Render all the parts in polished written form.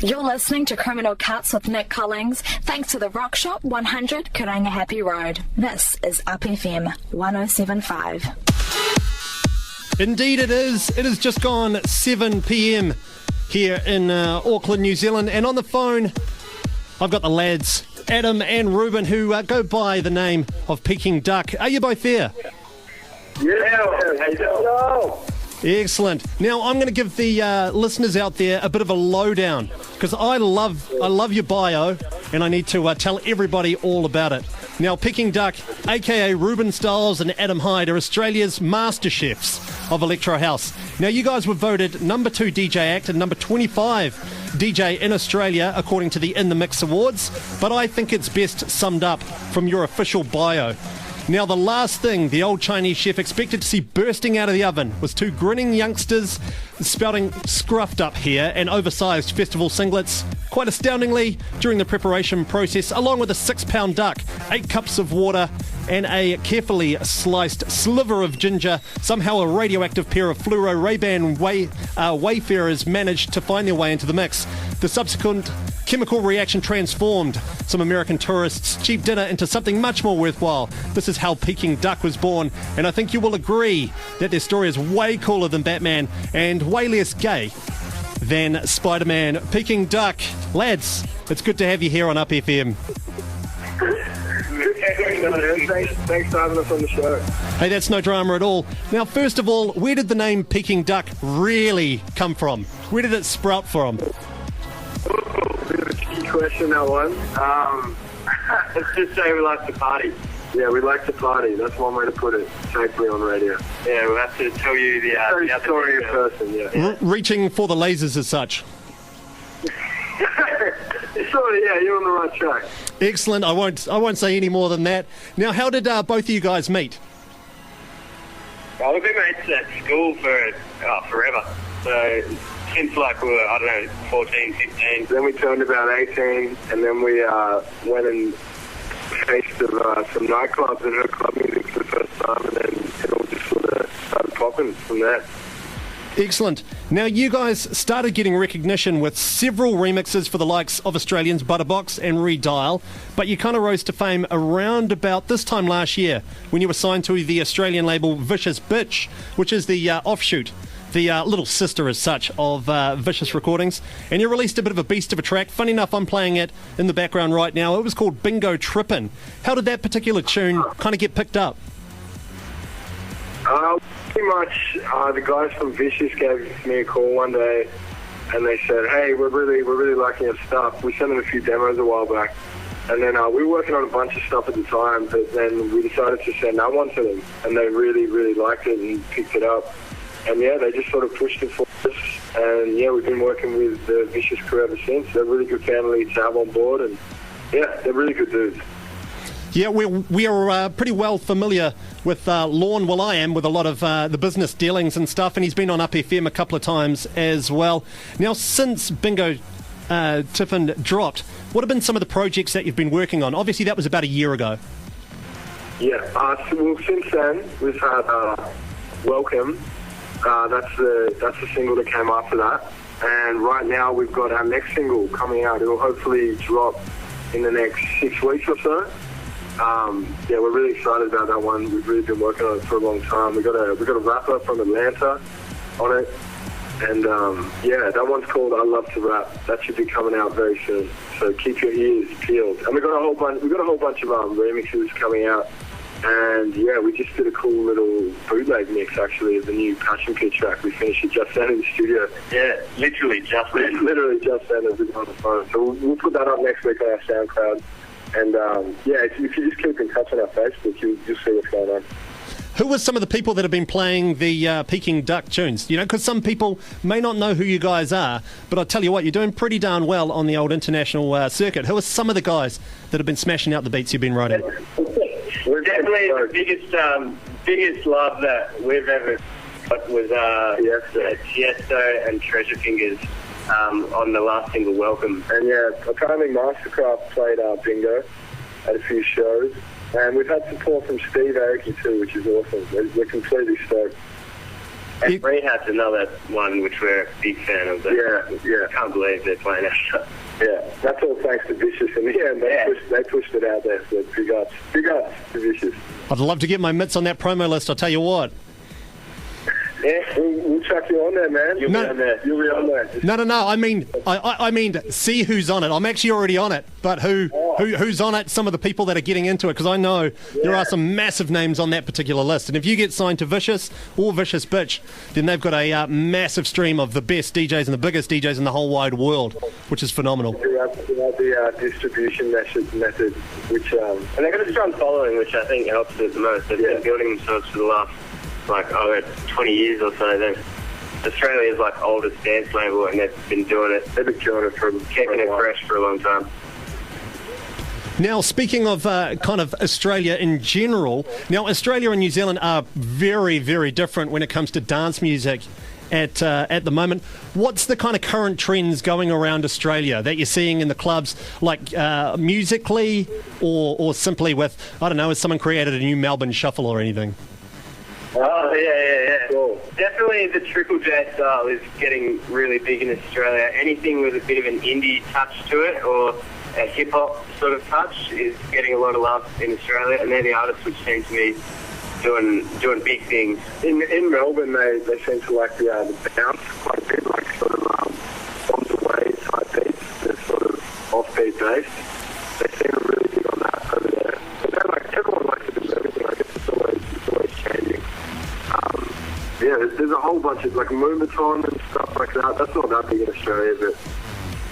You're listening to Criminal Cuts with Nick Collings, thanks to the Rock Shop 100 Karanga Happy Road. This is Up FM 107.5. Indeed it is. It has just gone 7 p.m. here in Auckland, New Zealand. And on the phone, I've got the lads, Adam and Reuben, who go by the name of Peking Duk. Are you both there? Yeah, how you doing? Excellent. Now, I'm going to give the listeners out there a bit of a lowdown, because I love your bio, and I need to tell everybody all about it. Now, Peking Duk, a.k.a. Reuben Styles and Adam Hyde, are Australia's masterchefs of Electro House. Now, you guys were voted number 2 DJ act and number 25 DJ in Australia, according to the In The Mix Awards, but I think it's best summed up from your official bio. Now, the last thing the old Chinese chef expected to see bursting out of the oven was 2 grinning youngsters spouting scruffed up hair and oversized festival singlets, quite astoundingly, during the preparation process, along with a 6-pound duck, 8 cups of water, and a carefully sliced sliver of ginger. Somehow a radioactive pair of fluoro Ray-Ban wayfarers managed to find their way into the mix. The subsequent chemical reaction transformed some American tourists' cheap dinner into something much more worthwhile. This is how Peking Duk was born, and I think you will agree that their story is way cooler than Batman and way less gay than Spiderman. Peking Duk, lads, it's good to have you here on Up FM. Thanks for having us on the show. Hey, that's no drama at all. Now, first of all, where did the name Peking Duk really come from? Where did it sprout from? Bit of a tricky question, that one. Let's just say we like to party. Yeah, we like to party. That's one way to put it, safely on radio. Yeah, we'll have to tell you the story in person, yeah. Reaching for the lasers as such. Sort of, yeah, you're on the right track. Excellent. I won't say any more than that. Now, how did both of you guys meet? Well, we've been mates at school for forever. So since like we were, 14, 15. Then we turned about 18, and then we went and faced some nightclubs and heard club music for the first time, and then it all just sort of started popping from there. Excellent. Now, you guys started getting recognition with several remixes for the likes of Australians Butterbox and Redial, but you kind of rose to fame around about this time last year when you were signed to the Australian label Vicious Bitch, which is the offshoot, the little sister as such of Vicious Recordings, and you released a bit of a beast of a track. Funny enough, I'm playing it in the background right now. It was called Bingo Trippin'. How did that particular tune kind of get picked up? Pretty much, the guys from Vicious gave me a call one day, and they said, "Hey, we're really liking your stuff." We sent them a few demos a while back, and then we were working on a bunch of stuff at the time. But then we decided to send that one to them, and they really liked it and picked it up. And yeah, they just sort of pushed it for us. And yeah, we've been working with the Vicious crew ever since. They're a really good family to have on board, and yeah, they're really good dudes. Yeah, we are pretty well familiar with Lorne Will.I.Am with a lot of the business dealings and stuff, and he's been on Up FM a couple of times as well. Now, since Bingo Tiffin dropped, what have been some of the projects that you've been working on? Obviously, that was about a year ago. Yeah, well, since then, we've had Welcome. That's the single that came after that. And right now, we've got our next single coming out. It'll hopefully drop in the next 6 weeks or so. Yeah, we're really excited about that one. We've really been working on it for a long time. We got a rapper from Atlanta on it, and yeah, that one's called "I Love to Rap." That should be coming out very soon. So keep your ears peeled. And we got a whole bunch of remixes coming out, and yeah, we just did a cool little bootleg mix actually of the new Passion Pit track. We finished it just then in the studio. Yeah, literally just then as we got on the phone. So we'll put that up next week on our SoundCloud. And yeah, if you just keep in touch on our Facebook, you'll see what's going on. Who were some of the people that have been playing the Peking Duk tunes? You know, because some people may not know who you guys are, but I'll tell you what, you're doing pretty darn well on the old international circuit. Who are some of the guys that have been smashing out the beats you've been writing? We're definitely the biggest love that we've ever got was Tiesto and Treasure Fingers. On the last single, Welcome. And yeah, apparently Mastercraft played Bingo at a few shows. And we've had support from Steve Aoki too, which is awesome. We're completely stoked. And Rehab's another one which we're a big fan of. Yeah. Can't believe they're playing Astra. Yeah, that's all thanks to Vicious in the end. They pushed it out there, so big ups to Vicious. I'd love to get my mitts on that promo list, I'll tell you what. Yeah, we'll chuck you on there, man. You'll be on there. No. I mean, see who's on it. I'm actually already on it, but who's on it? Some of the people that are getting into it, because I know there are some massive names on that particular list. And if you get signed to Vicious or Vicious Bitch, then they've got a massive stream of the best DJs and the biggest DJs in the whole wide world, which is phenomenal. We have the distribution method, which and they've got a strong following, which I think helps it the most. They've been building themselves for the last 20 years or so. Then Australia's oldest dance label, and they've been doing it. They've been killing it keeping it fresh for a long time. Now, speaking of kind of Australia in general, now Australia and New Zealand are very, very different when it comes to dance music at the moment. What's the kind of current trends going around Australia that you're seeing in the clubs, musically or simply with, I don't know, has someone created a new Melbourne shuffle or anything? Oh, yeah. Cool. Definitely the Triple J style is getting really big in Australia. Anything with a bit of an indie touch to it or a hip-hop sort of touch is getting a lot of love in Australia, and they're the artists which seem to be doing big things. In Melbourne, they seem to like the bounce quite a bit, sort of bombs away type beats, they're sort of offbeat based. They seem really big on that over there. But then, everyone likes to do everything. I guess it's always changing. There's a whole bunch of moomaton and stuff like that. That's not that big in Australia, but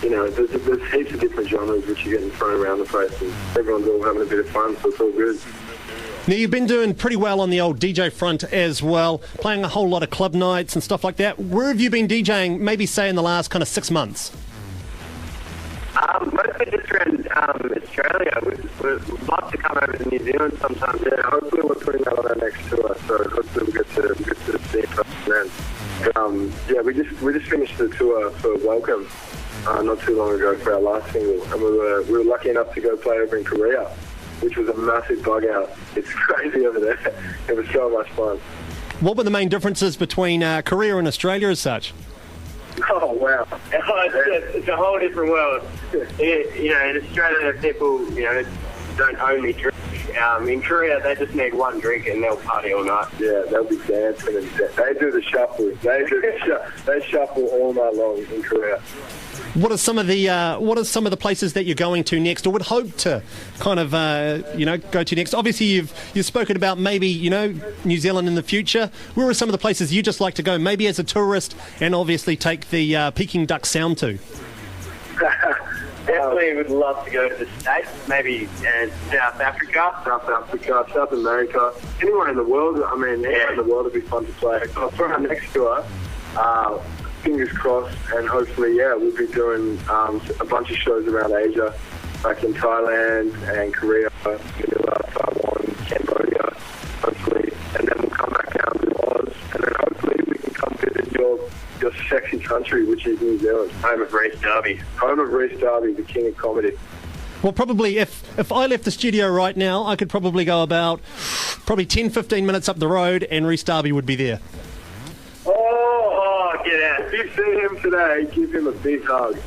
there's heaps of different genres which are getting thrown around the place, and everyone's all having a bit of fun, so it's all good. Now, you've been doing pretty well on the old DJ front as well, playing a whole lot of club nights and stuff like that. Where have you been DJing, maybe say in the last kind of 6 months? Mostly just around Australia. We'd love to come over to New Zealand sometime. Yeah, hopefully we're putting that on our next tour, so hopefully we'll get to see it then. But, we just finished the tour for Welcome not too long ago for our last single, and we were lucky enough to go play over in Korea, which was a massive bug out. It's crazy over there. It was so much fun. What were the main differences between Korea and Australia as such? Oh, wow. It's a whole different world. In Australia, people, don't only drink. In Korea, they just need one drink and they'll party all night. Yeah, they'll be dancing and they do the shuffle. They shuffle all night long in Korea. What are some of the places that you're going to next, or would hope to kind of go to next? Obviously, you've spoken about maybe New Zealand in the future. Where are some of the places you just like to go, maybe as a tourist, and obviously take the Peking Duk sound to? Definitely would love to go to the States, maybe South Africa, South America, anywhere in the world. Anywhere in the world would be fun to play. So for our next tour, fingers crossed, and hopefully, we'll be doing a bunch of shows around Asia, like in Thailand and Korea, Manila, Taiwan, Cambodia, hopefully, and then we'll come back down to Oz, and then hopefully we can come visit your sexy country, which is New Zealand. Home of Rhys Darby, the king of comedy. Well, probably if I left the studio right now, I could probably go about 10-15 minutes up the road, and Rhys Darby would be there. Oh, get out. If you see him today, give him a big hug.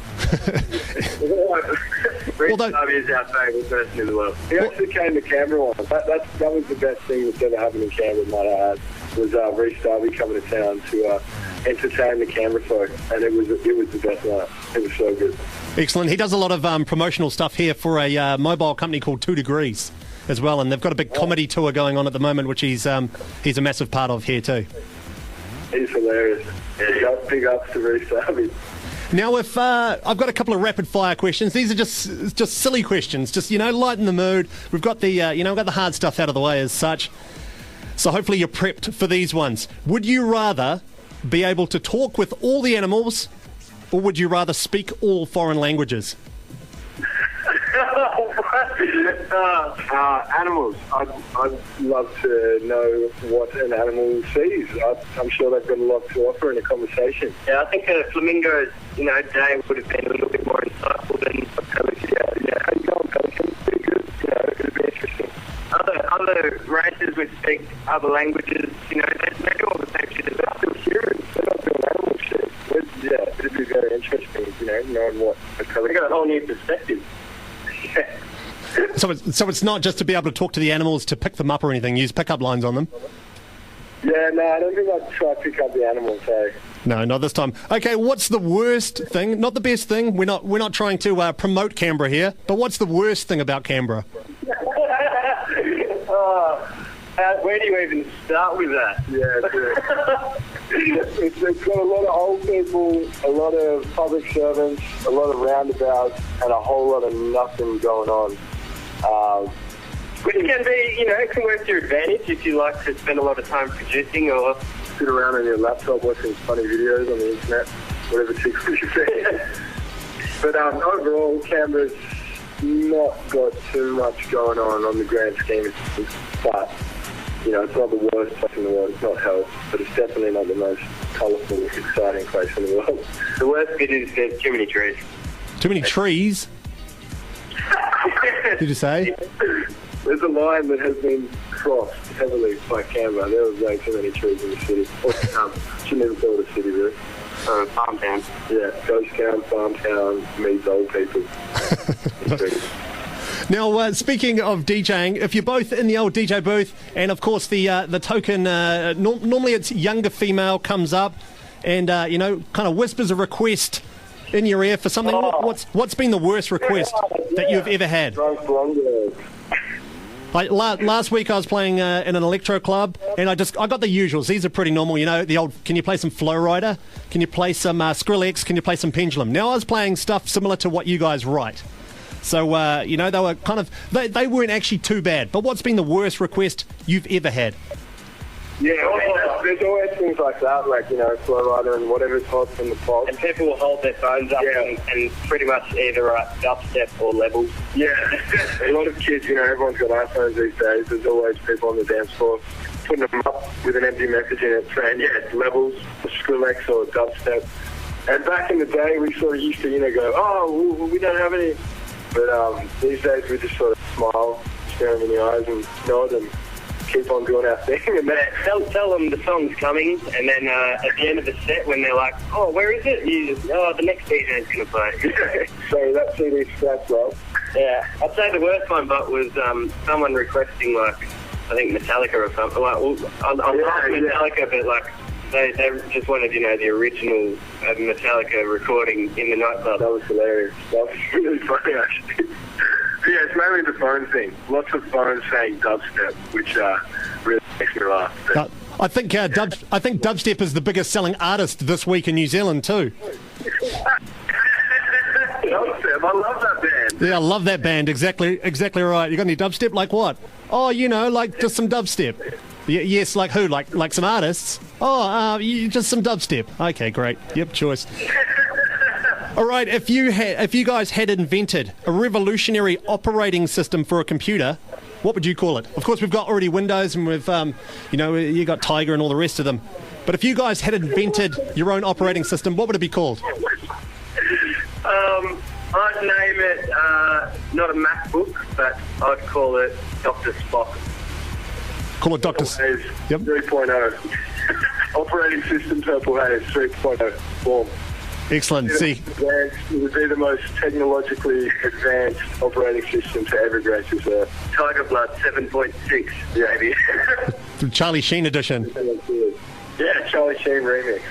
Rhys Darby is our favourite person in the world. He actually came to Canberra once. That was the best thing that's ever happened in Canberra, might I add, was Rhys Darby coming to town to entertain the Canberra folk, and it was the best night. It was so good. Excellent. He does a lot of promotional stuff here for a mobile company called 2 Degrees as well, and they've got a big comedy tour going on at the moment, which he's a massive part of here too. He's hilarious. Big ups to Rhys Darby. Now, if I've got a couple of rapid fire questions. These are just silly questions, just lighten the mood. We've got the we've got the hard stuff out of the way as such. So hopefully you're prepped for these ones. Would you rather be able to talk with all the animals, or would you rather speak all foreign languages? Animals. I'd love to know what an animal sees. I'm sure they've got a lot to offer in a conversation. Yeah, I think a flamingo's day would have been a little bit more insightful than a pelican. Yeah. How you going, pelican? Pretty good. It'd be interesting. Other races would speak other languages. They do all the same shit as us. knowing what occurs. We got a whole new perspective. So it's not just to be able to talk to the animals to pick them up or anything. Use pickup lines on them. Yeah, no, I don't think I'd try to pick up the animals. Hey. No, not this time. Okay, what's the worst thing? Not the best thing. We're not trying to promote Canberra here. But what's the worst thing about Canberra? Where do you even start with that? It's got a lot of old people, a lot of public servants, a lot of roundabouts, and a whole lot of nothing going on. Which can be, it can work to your advantage if you like to spend a lot of time producing or sit around on your laptop watching funny videos on the internet, whatever tickles you see. But overall, Canberra's not got too much going on the grand scheme of things. But, it's not the worst place in the world. It's not hell, but it's definitely not the most colourful, exciting place in the world. The worst bit is there's too many trees. Too many trees? Did you say? There's a line that has been crossed heavily by Canberra. There was way too many trees in the city. Shouldn't even call it a city, really. Farm town. Yeah, ghost town, farm town, meets old people. Now, speaking of DJing, if you're both in the old DJ booth, and of course the token, normally it's younger female comes up and, kind of whispers a request in your ear for something. What's been the worst request that you've ever had? Last week I was playing in an electro club, and I got the usuals. These are pretty normal, the old, can you play some Flow Rider? Can you play some Skrillex? Can you play some Pendulum? Now I was playing stuff similar to what you guys write. So, they were kind of, they weren't actually too bad. But what's been the worst request you've ever had? Yeah, there's always things like that, like, Flow Rider and whatever's hot from the pop. And people will hold their phones up and pretty much either write dubstep or levels. Yeah, a lot of kids, everyone's got iPhones these days. There's always people on the dance floor putting them up with an empty message in it saying, it's levels, or Skrillex or dubstep. And back in the day, we sort of used to, go, we don't have any. But these days we just sort of smile, stare them in the eyes and nod and keep on doing our thing. And then tell them the song's coming, and then at the end of the set when they're like, where is it? You just, the next DJ's going to play. So that CD scratch well. Yeah, I'd say the worst one, but was someone requesting, I think Metallica or something. Metallica, but they just wanted, the original Metallica recording in the nightclub. That was hilarious. That was really funny, actually. Yeah, it's mainly the phone thing. Lots of phones saying dubstep, which really makes me laugh. I think dubstep is the biggest selling artist this week in New Zealand too. Dubstep, I love that band. Yeah, I love that band. Exactly right. You got any dubstep? Like what? Oh, like just some dubstep. Yes, like who? Like some artists? Oh, just some dubstep. Okay, great. Yep, choice. All right, if you guys had invented a revolutionary operating system for a computer, what would you call it? Of course, we've got already Windows, and we've, you got Tiger and all the rest of them. But if you guys had invented your own operating system, what would it be called? I'd name it not a MacBook, but I'd call it Dr. Spock. Call it Dr. Yep. 3.0. Operating system Purple Haze 3.0 form. Excellent. See, it would be the most technologically advanced operating system to ever grace this earth. Tiger Blood 7.6, maybe. The Charlie Sheen edition. Yeah, Charlie Sheen remix.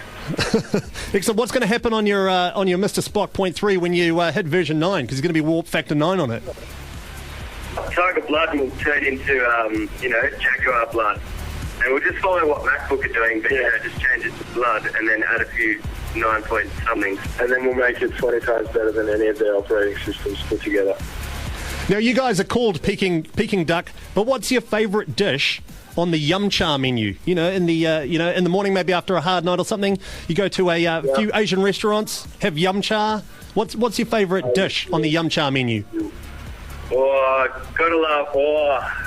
Excellent. What's going to happen on your Mr. Spock 0.3 when you hit version 9? Because it's going to be warp factor 9 on it. Tiger Blood will turn into, Jaguar Blood. And we'll just follow what MacBook are doing, but, just change it to Blood and then add a few 9-point-somethings. And then we'll make it 20 times better than any of their operating systems put together. Now, you guys are called Peking Duk, but what's your favourite dish on the Yum Cha menu? In the morning, maybe after a hard night or something, you go to a few Asian restaurants, have Yum Cha. What's your favourite dish on the Yum Cha menu? Gotta love.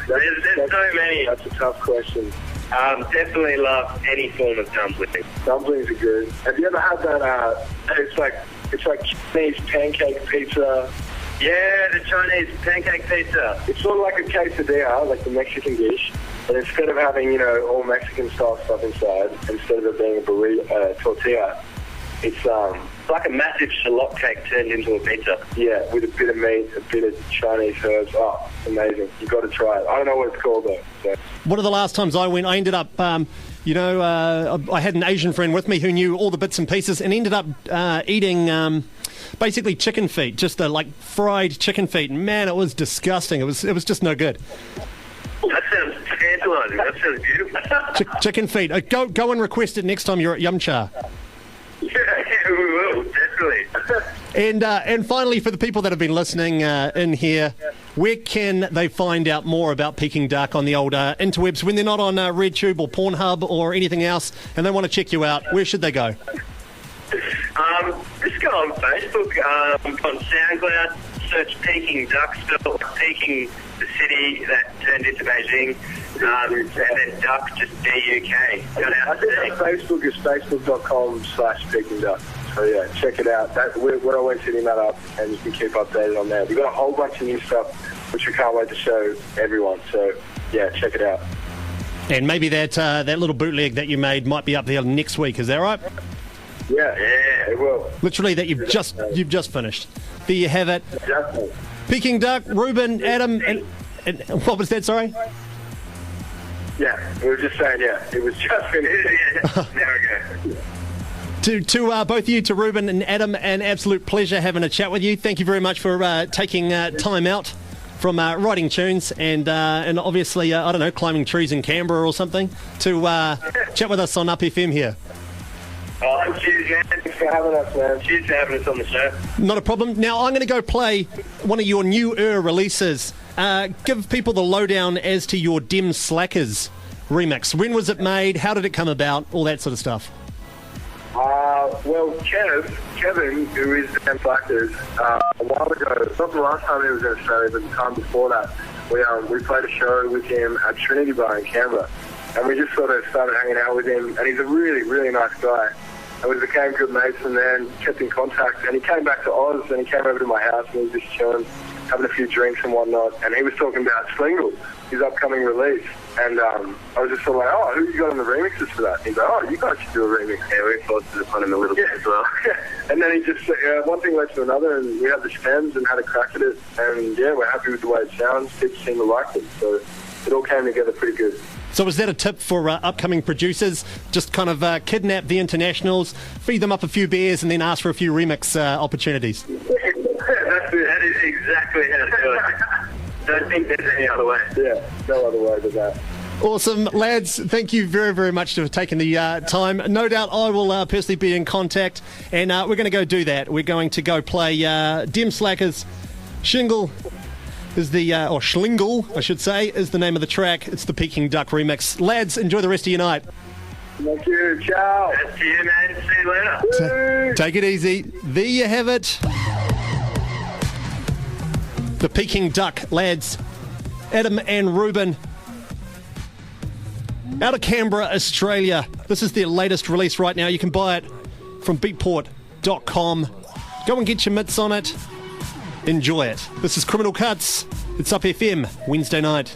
There's so many. That's a tough question. Definitely love any form of dumpling. Dumplings are good. Have you ever had that? It's like Chinese pancake pizza. Yeah, the Chinese pancake pizza. It's sort of like a quesadilla, like the Mexican dish. But instead of having, all Mexican style stuff inside, instead of it being a burrito, tortilla, it's It's like a massive shallot cake turned into a pizza. Yeah, with a bit of meat, a bit of Chinese herbs. Oh, amazing. You've got to try it. I don't know what it's called, though. So. One of the last times I went, I ended up, I had an Asian friend with me who knew all the bits and pieces and ended up eating basically chicken feet, just like fried chicken feet. And man, it was disgusting. It was just no good. That sounds tantalising. That sounds beautiful. Chicken feet. Go and request it next time you're at Yum Cha. Yeah, we will, definitely. And finally, for the people that have been listening in here, where can they find out more about Peking Duk on the old interwebs when they're not on RedTube or Pornhub or anything else and they want to check you out? Where should they go? Just go on Facebook, on SoundCloud, search Peking Duk, spelled Peking, the city that turned into Beijing, and then Duck, just D-U-K. I think our Facebook is facebook.com/Peking Duk. So yeah, check it out. We're always hitting that up, and you can keep updated on there. We've got a whole bunch of new stuff, which we can't wait to show everyone. So yeah, check it out. And maybe that little bootleg that you made might be up there next week. Is that right? Yeah, it will. Literally, that you've just finished. There you have it. Definitely. Peking Duk, Reuben, Adam, and what was that? Sorry. Yeah, we were just saying. Yeah, it was just finished. There we go. To both of you, to Reuben and Adam, an absolute pleasure having a chat with you. Thank you very much for taking time out from writing tunes and obviously, I don't know, climbing trees in Canberra or something to chat with us on Up FM here. Oh, cheers, man. Thanks for having us, man. Cheers for having us on the show. Not a problem. Now, I'm going to go play one of your newer releases. Give people the lowdown as to your Dim Slackers remix. When was it made? How did it come about? All that sort of stuff. Well, Kevin, who is the Dim Slackers, a while ago, not the last time he was in Australia, but the time before that, we played a show with him at Trinity Bar in Canberra. And we just sort of started hanging out with him, and he's a really, really nice guy. And we became good mates from there and kept in contact. And he came back to Oz, and he came over to my house, and we were just chilling, having a few drinks and whatnot. And he was talking about Slingle, his upcoming release. And I was just sort of like, oh, who you got on the remixes for that? He's like, oh, you guys should do a remix. Yeah, we forced it upon him a little bit as well. And then he just, one thing led to another, and we had the stems and had a crack at it. And yeah, we're happy with the way it sounds. People seem to like it. So it all came together pretty good. So is that a tip for upcoming producers? Just kind of kidnap the internationals, feed them up a few beers, and then ask for a few remix opportunities? That is exactly how to do it. Don't think there's any other way. Yeah, no other way than that. Awesome. Lads, thank you very, very much for taking the time. No doubt I will personally be in contact, and we're going to go do that. We're going to go play Dim Slackers. Shingle is the, or Schlingle, I should say, is the name of the track. It's the Peking Duk remix. Lads, enjoy the rest of your night. Thank you. Ciao. That's to you, man. See you later. Take it easy. There you have it. The Peking Duk, lads. Adam and Reuben. Out of Canberra, Australia. This is their latest release right now. You can buy it from beatport.com. Go and get your mitts on it. Enjoy it. This is Criminal Cuts. It's Up FM, Wednesday night.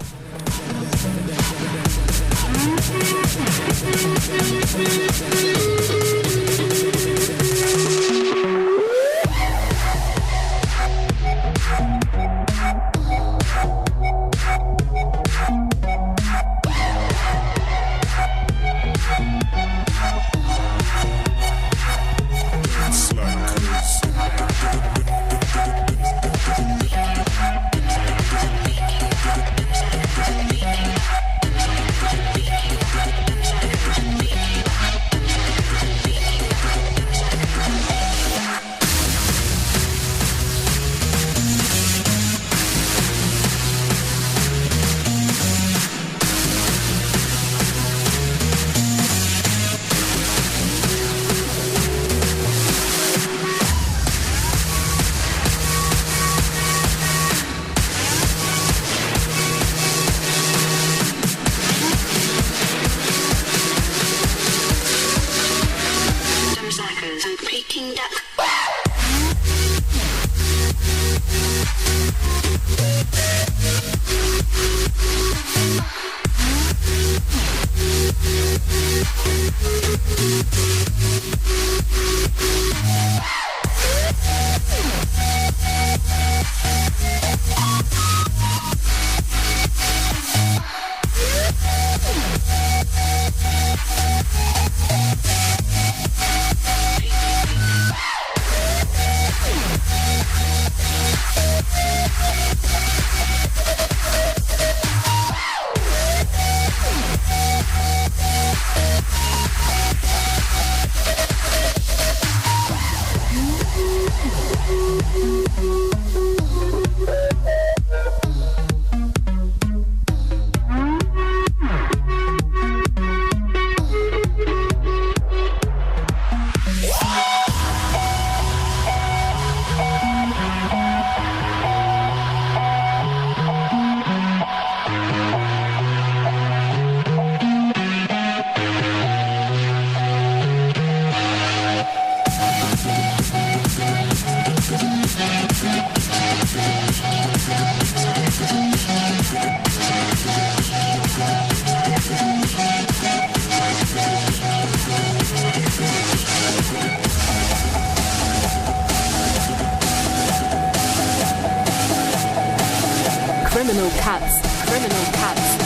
Criminal cuts. Criminal cuts.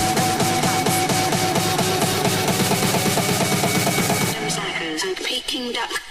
Peking Duk.